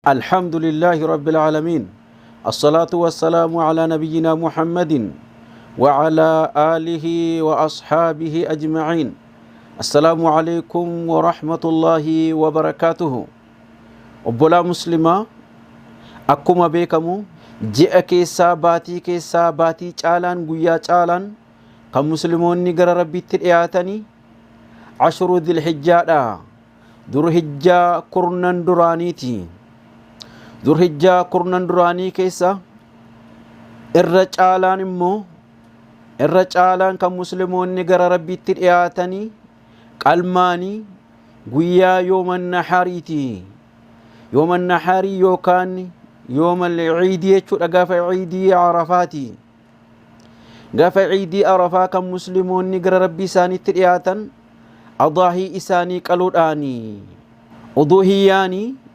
الحمد لله رب العالمين الصلاة والسلام على نبينا محمد وعلى آله وأصحابه أجمعين السلام عليكم ورحمة الله وبركاته أبولا مسلمة أكما بكمو جئ كيسا باتي چالان قويا چالان كمسلمون نقر ربي ترئياتني عشر ذي الحجة در حجة كرنن درانيتي ذو الحجة كرنان دراني كيسا الرجالان كمسلمون نقر ربي ترئياتني قلماني قويا يوم النحاريتي يوم النحاري يوكان يوم العيد يجود قاف عيدي عرفاتي قاف عيدي عرفا كمسلمون نقر ربي ساني ترئياتن أضاهي إساني قلوداني أضوهياني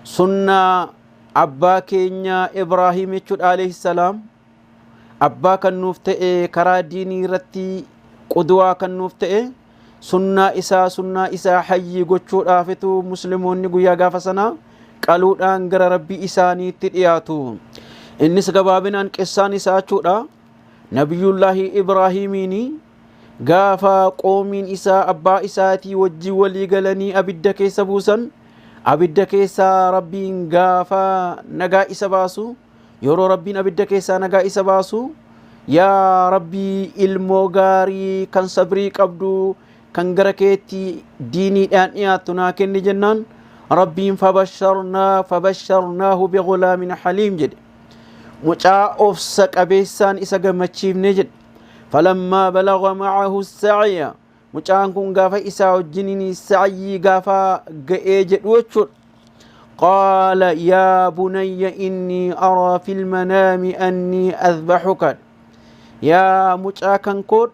سنة أبا كينيا إبراهيم عليه السلام أبا كان نفتئ كرا ديني رتي قدوة كان نفتئ سنة إسا حي قدشو آفتو مسلمون نقويا غافسنا قالوا أنقر ربي إساني تدئياتو إني سقبابنا أنك إساني ساچودا نبي الله إبراهيميني غافا قومين إسا أبا إساتي وجي ولي قلني أبدك سبوسا abidda keessa rabbiin gaafa nagaa isa baasu yeroo rabbiin abidda keessa nagaa isa baasu yaa rabbii ilmoo gaarii kan sabrii qabdu kan gara keetti diiniidhaan dhiyaattu naa kenni jennaan rabbiin fabasharnaahu bighulaamin haliim jedhe mucaa ofsa qabeessaan isa gammachiifne jedhe falammaa balagha ma'ahu as-sa'ya mucaan kun gaafa isaa wajjiniin sa'yii gaafa ga'ee jedhu jechuudha qaala yaa bunayya innii araa fil manaami annii adbahuka yaa mucaa kan kood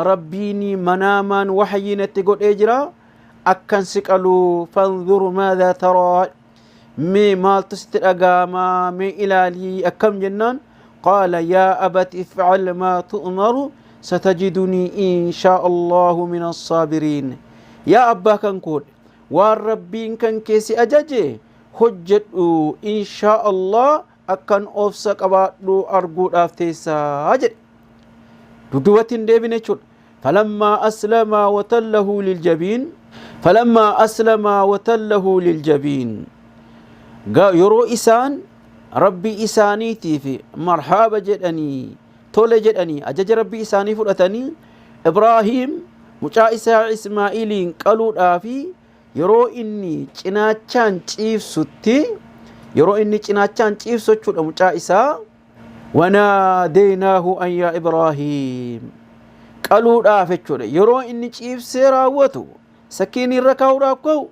rabbiini manaamaan waxyiinatti godhee jira akkan si qalu fanzur maadhaa taraa mee maaltu sitti dhagaama mee ilaalii akkam jennaan qaala yaa abati ifcal maa tu'maru ستجدني إن شاء الله من الصابرين يا أبا كان كود والربين كان كيسي أجاجي حجت إن شاء الله أكن أفسك أبادو أرغود أفتيسا أجد دودوة ديبين يشود فلما أسلم وتله للجبين يرو إسان ربي إسانيتي في مرحبا جدني tole jedhanii ajaja rabbii isaanii fudhatanii Ibraahim mucaa isaa Ismaa'iiliin qaluudhaafi yeroo inni cinaachaan ciibsutti mucaa isaa wanaadeynaahu an yaa Ibraahim qaluudhaaf jechuudha yeroo inni ciibsee raawwatu sakkiin irra kaa'uudhaaf ka'u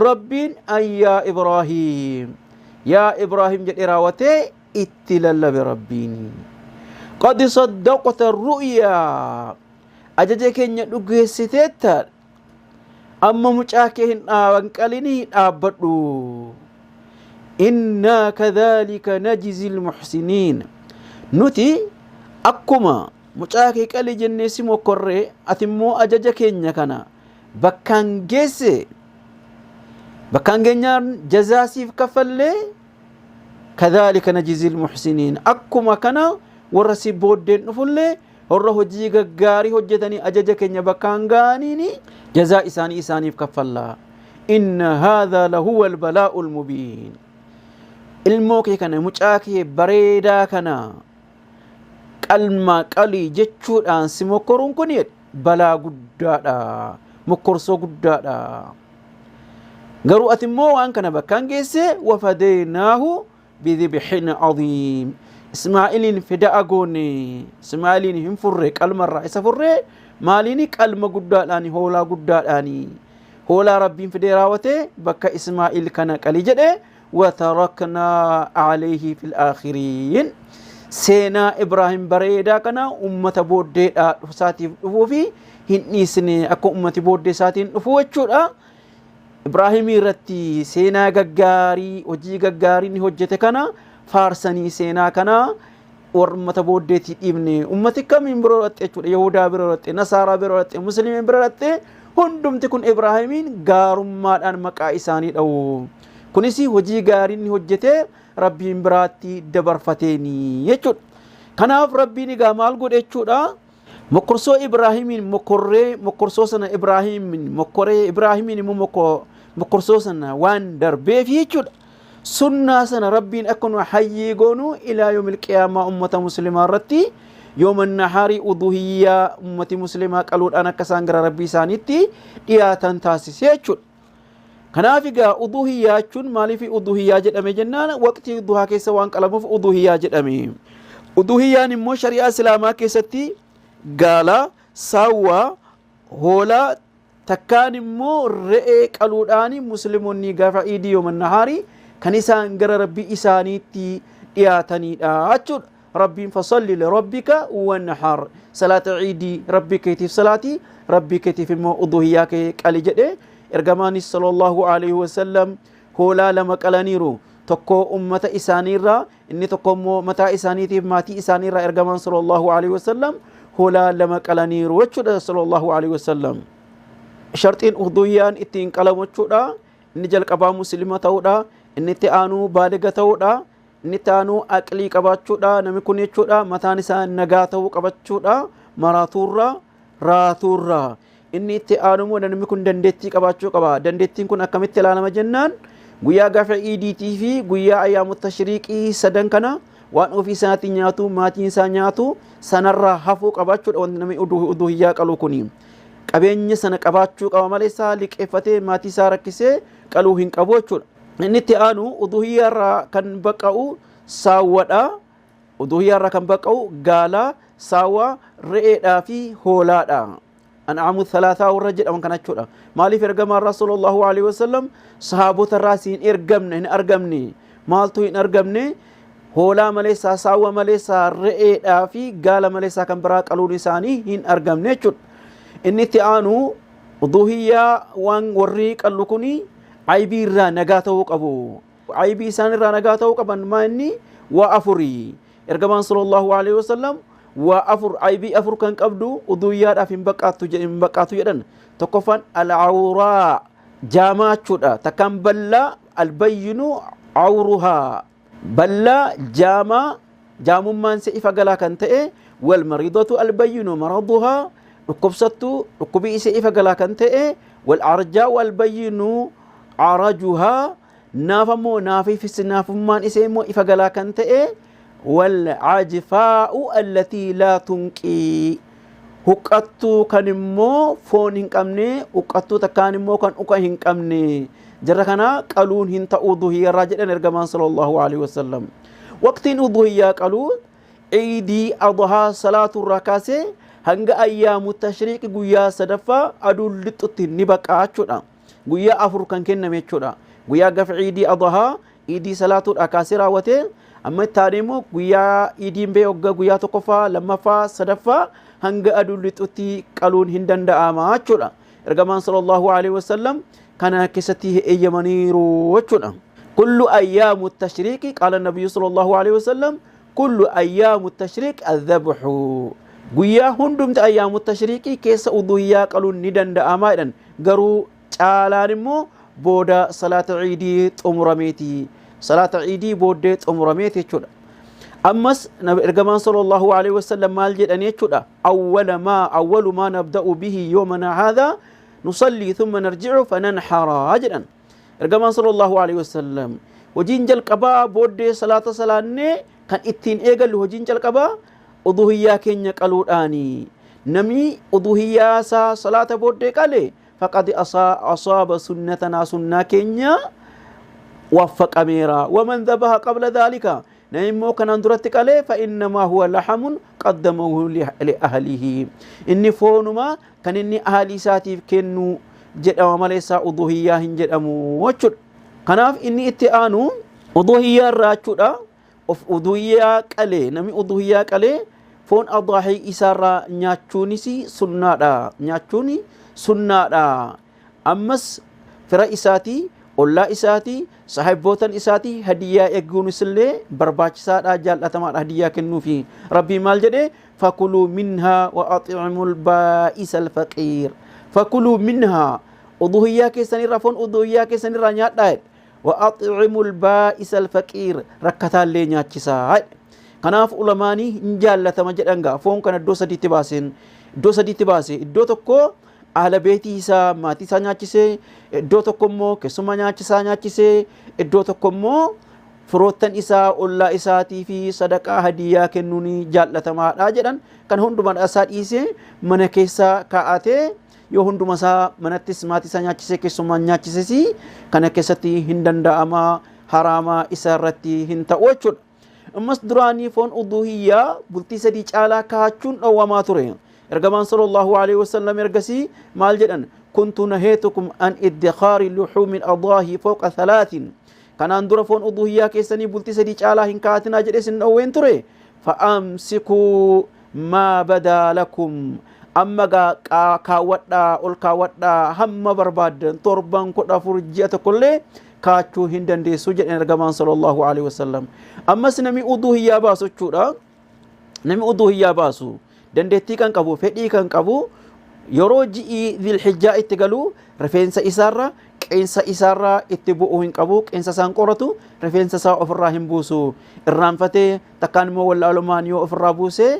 rabbiin an yaa Ibraahim jedhee raawwatee itti lallabe rabbiin قد صدقت الرؤيا أجاجك ندوغي ستيتا أما مجاكهن وانقلني أبدو إنا كذلك نجزي المحسنين نتي أكما مجاكي قلي جنسي مقرر أتمو أجاجك نكنا بكان جزاسي كفل كذلك نجزي المحسنين أكما كنا warrasi booddeen dhufullee warra hojii gaggaarii hojjetanii ajaja keenya bakkaan ga'aniini jazaa isaaniif kaffallaa inna haadhaa lahuwa albalaa'u almubiin ilmoo kee kana mucaa kee bareedaa kana qalii jechuudhaan si mokkoruun kun balaa guddaadha mokkorsoo guddaadha garuu ati immoo waan kana bakkaan geesse wafadaynaahu bidhibhin adhiim إسماعيل فداء أغوني إسماعيل هم فرق المرة إسا فرق ماليني قلم قدالاني هولا قدالاني هولا ربين فديراوته بكا إسماعيل كان قليجة وتركنا عليه في الآخرين سينا إبراهيم بريدا كان أمة بودي ساتي وفي هني سنة أكو أمة بودي ساتي وفوچودا إبراهيم رتي سينا غغاري وجي غغاري نهجته كان فارسني سينا كنا ورمت بودتي ابني أمتي كم برورت يهودا برورت نصارى برورت مسلمين برورت هندم تكون إبراهيمين غارم ما أن مكا إساني أو kunisi hojii gaarii inni hojjetee rabbiin biraatti dabarfateeni jechuudha. Kanaaf rabbiin egaa maal godhe jechuudha, mokkorsoo Ibraahiimiin mokkorsoo sana Ibraahiimiin immoo mokkorsoo sana waan darbeef jechuudha. Sunnaa sana rabbiin akkuma hayyii goonu ilaa yoomil qiyaamaa ummata muslimaa irratti yooman naharii uduhiyyaa ummati muslimaa qaluudhaan akka isaan gara rabbii isaaniitti dhiyaatan taasise jechuudha. Kanaaf egaa uduhiyyaa jechuun maaliif uduhiyyaa jedhame jennaan, waqtii duhaa keessa waan qalamuuf uduhiyyaa jedhame. Uduhiyyaan immoo shari'aa islaamaa keessatti gaala, saawwa, hoolaa takkaan immoo re'ee qaluudhaan musliimoonni gaafa iidii yooman naharii kan isaan gara rabbii isaaniitti dhiyaatanidha jechuudha. rabbiin fasalli lirabbika wanhar, salaata ciidii rabbii keetiif salaati, rabbii keetiif immoo uduhiyyaa kee qali jedhe. Ergamaanis sallallahu alaihi wasallam hoolaa lama qalaniiru, tokko ummata isaaniirraa, inni tokko immoo mataa isaaniitiif maatii isaaniirraa. Ergamaan sallallahu alaihi wasallam hoolaa lama qalaniiru jechuudha sallallahu alaihi wasallam. Shartiin uduhiyyaan ittiin qalamu jechuudha, inni jalqabaa muslima ta'uudha, inni itti aanu baaliga ta'uudha, inni itti aanu aqlii qabaachuudha. Namni kun jechuudha mataan isaa nagaa ta'uu qabachuudha, maraaturraa raaturraa. Inni itti aanu immoo namni kun dandeettii qabaachuu qaba. Dandeettiin kun akkamitti ilaalama jennaan, guyyaa gaafa iidiitii fi guyyaa ayyaamut tashriiqii sadan kana waan ofii isaatii nyaatu, maatiin isaa nyaatu sanarraa hafuu qabaachuudha. Wanti namni uduhiyyaa qalu kuni qabeenya sana qabaachuu qaba malee isaa liqeeffatee maatii isaa rakkisee qaluu hin qabu jechuudha. Inni itti aanu uduhiyyaarraa kan baqa'u saawwadha. Uduhiyyaarraa kan baqa'u gaala, saawwa, re'eedhaa fi hoolaadha. An'aamu thalaataa warra jedhaman kana jechuudha. Maaliif ergamaan sallallahu alaihi wasallam sahaabota irraa hin argamne? Maaltu hin argamne? Hoolaa maleessaa, saawwa maleessaa, re'eedhaa fi gaala maleessaa kan biraa qaluun isaanii hin argamne jechuudha. Inni itti aanu uduhiyyaa waan warri qallu kuni aybii irraa nagaa ta'uu qabu. Aybii isaan irraa nagaa ta'uu qaban maanni waa afuri. Ergamaan sallallahu alaihi wasallam waa afur, aybii afur kan qabdu uduhiyyaadhaaf hin baqaatu jedhan. Tokkoffaan al-awraa, jaamaa jechuudha. Takkaan ballaa, albayyinu awruhaa, ballaa jaamaa, jaamummaan se ifa galaa kan ta'e. Wal maridatu albayyinu maraduhaa, dhukkubsattu dhukkubii isa ifa galaa kan ta'e. Wal arjaa albayyinu arajuhaa, naafammoo naafummaan isa immoo ifa galaa kan ta'e. والعاجفاء التي لا تنقي, huqqattuu kan immoo foon hin qabne, huqqattuu takkaan immoo kan uqa hin qabne. Jarra kana qaluun hin ta'u uduhiyyaarraa jedhan ergamaan sallallahu alaihi wasallam. Waqtiin uduhiyyaa qaluu ciidii adhaa salaaturraa kaasee hanga ayyaamu tashriiqi guyyaa sadaffaa aduun lixutti ni baqa jechuudha. Guyyaa afur kan kenname jechuudha. Guyyaa gafa ciidii adhaa, ciidii salaaturraa kaasee raawwatee amma itti immoo guyyaa iidiin bee hogga guyyaa tokkoffaa, lammaffaa, sadaffaa hanga aduun lixutti qaluun hin danda'ama jechuudha. Ergamaan sallallahu alaihi wasallam kana keessatti eeyyamaniiru jechuudha. Kullu ayyaamu tashriiqi qaala nabiyyu sallallahu alaihi wasallam kullu ayyaamu tashriiq adhabhu, guyyaa hundumti ayyaamu tashriiqi keessa uduhiyyaa qaluun ni danda'ama jedhan. Garuu caalaan immoo booda salaata ciidii xumurameeti. Salaata ciidii booddee xumurameeti jechuudha. Ammas ergamaan sallallahu alaihi wasallam maal jedhani jechuudha, awwalu ma nabda'u bihi yawmana hadha nusalli thumma narji'u fananhara jedhan. Ergamaan sallallahu alaihi wasallam hojiin jalqabaa booddee salaata salaannee kan ittiin eegallu hojiin jalqabaa uduhiyyaa keenya qaluudhaani. Namni uduhiyyaa isaa salaata booddee qale faqad asaaba sunnatanaa, sunnaa keenya وفقميرا. ومن ذبح قبل ذلك نيمو كان اندرت قال فانما هو لحم قدمه لاهله. اني فونما كان اني اهلي ساتي كنو جدما مليسا اضحيه هنجدمو وچد. كناف اني اتيانو اضحيه راچودا of uduhiyyaa qalee, namni uduhiyyaa qalee foon adhaahii isaarraa nyaachuunisi sunnaadha. Nyaachuuni sunnaadha. Ammas fira isaatii, ollaa isaatii, sahibbootan isaatii hadiyyaa eeguunis illee barbaachisaadha, jaallatamaadha hadiyyaa kennuufi. Rabbii maal jedhe, fakuluu minhaa wa axi'imul baa'isal faqiir. Fakuluu minhaa, uduhiyyaa keessanirraa, foon uduhiyyaa keessanirraa nyaadhaa. وأطعم البائس الفقير ركتا اللي نياتشسا كناف علماني نجالة مجد أنغا فون كان الدو سدي تباسي الدو تكو أهل بيتي إسا ماتي سا نياتشسي الدو تكو مو كسوما نياتشسي الدو تكو مو فروتن إسا أولا إساتي في صدقاء هدية كنوني جالة ما راجدان كان هندومان أساد إيسي من كيسا كاته yoo hunduma isaa manattis maatii isaa nyaachisee keessumaa nyaachisesi kana keessatti hin danda'ama harama isa irratti hin ta'u jechuudha. Ammas duraanii foon uduhiyyaa bultii sadii caalaa kaachuun dhowwamaa ture. Ergamaan sallallahu alaihi wasallam ergasii maal jedhan kuntu naheetukum an iddikhaari luxuumi adaahi fawqa thalaatin kanaan dura foon uduhiyyaa keessanii bultii sadii caalaa hin kaatinaa jedhee sin dhowween ture fa'amsikuu maa badaa lakum amma kaawwadhaa ol kaawwadhaa hamma barbaadan torban kudha afur ji'a tokkollee kaachuu hin dandeessu jedhan ergamaan sallallahu alaihi wasallam. Ammas nami uduhiyyaa baasu jechuudha. Nami uduhiyyaa baasu dandeettii kan qabu fedhii kan qabu yeroo ji'i dhilhijjaa itti galu rifeensa isaarra qeensa isaarra itti bu'uu hin qabu qeensa isaan qoratu rifeensa isaa ofirraa hin buusu irraanfatee takkaan immoo wallaalumaan yoo ofirraa buusee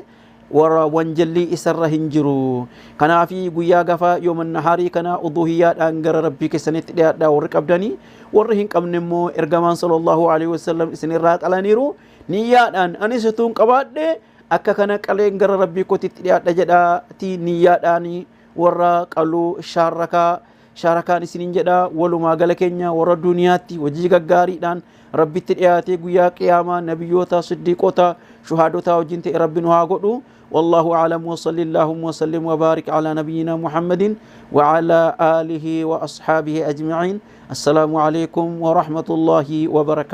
warra wanjalli isarra hin jiru. Kanaafi guyyaa gafa yooman naharii kana uduhiyyaadhaan gara rabbii keessanitti dhiyaadhaa warri qabdanii warri hin qabne immoo ergamaan sallallahu alaihi wasallam isinirraa qalaniiru niyyaadhaan anis utuun qabaadhe akka kana qaleen gara rabbii kootitti dhiyaadha jedhaati niyyaadhaan warra qaluu shaarakaan isinin jedha walumaa gala keenya warra duniyaatti hojii gaggaariidhaan rabbitti dhiyaatee guyyaa qiyaamaa nabiyyoota siddiqoota shuhaadota wajjin ta'e rabbiin haa godhu. والله أعلم وصلى اللهم وسلم وبارك على نبينا محمد وعلى آله وأصحابه أجمعين. السلام عليكم ورحمة الله وبركاته.